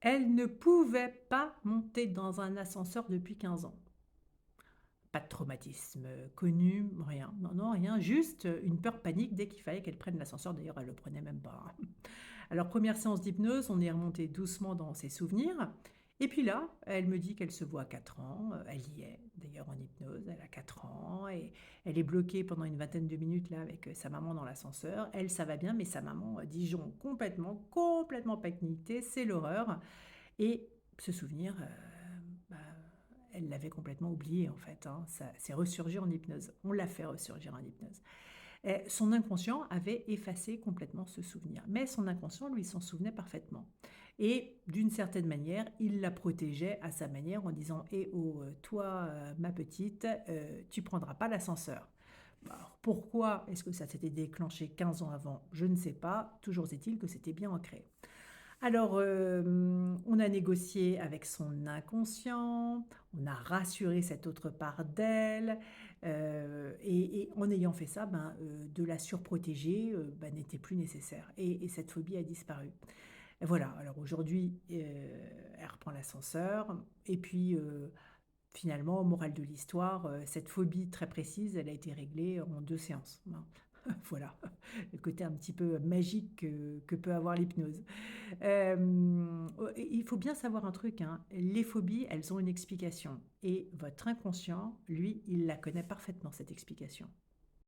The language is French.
Elle ne pouvait pas monter dans un ascenseur depuis 15 ans. Pas de traumatisme, connu, rien. Non, non, rien, juste, une peur panique dès qu'il fallait qu'elle prenne l'ascenseur. D'ailleurs, elle le prenait même pas, hein. Alors première séance d'hypnose, on est remonté doucement dans ses souvenirs et puis là, elle me dit qu'elle se voit à 4 ans, elle y est d'ailleurs en hypnose, elle a 4 ans et elle est bloquée pendant une vingtaine de minutes là avec, sa maman dans l'ascenseur. Elle, ça va bien, mais sa maman, Dijon, complètement paniquée, c'est l'horreur et ce souvenir, bah, elle l'avait complètement oublié en fait, hein. Ça c'est ressurgi en hypnose. On l'a fait ressurgir en hypnose. Son inconscient avait effacé complètement ce souvenir, mais son inconscient, lui, s'en souvenait parfaitement et d'une certaine manière, il la protégeait à sa manière en disant: «Eh oh, toi, ma petite, tu prendras pas l'ascenseur». Bah, alors pourquoi est-ce que ça s'était déclenché 15 ans avant? Je ne sais pas, toujours est-il que c'était bien ancré. Alors, on a négocié avec son inconscient, on a rassuré cette autre part d'elle, et en ayant fait ça, ben, de la surprotéger, bah, n'était plus nécessaire et cette phobie a disparu. Et voilà, alors aujourd'hui, elle reprend l'ascenseur et puis, finalement, morale de l'histoire, cette phobie très précise, elle a été réglée en 2 séances, hein. Voilà, le côté un petit peu magique que peut avoir l'hypnose. Il faut bien savoir un truc, hein, les phobies, elles ont une explication et votre inconscient, lui, il la connaît parfaitement cette explication.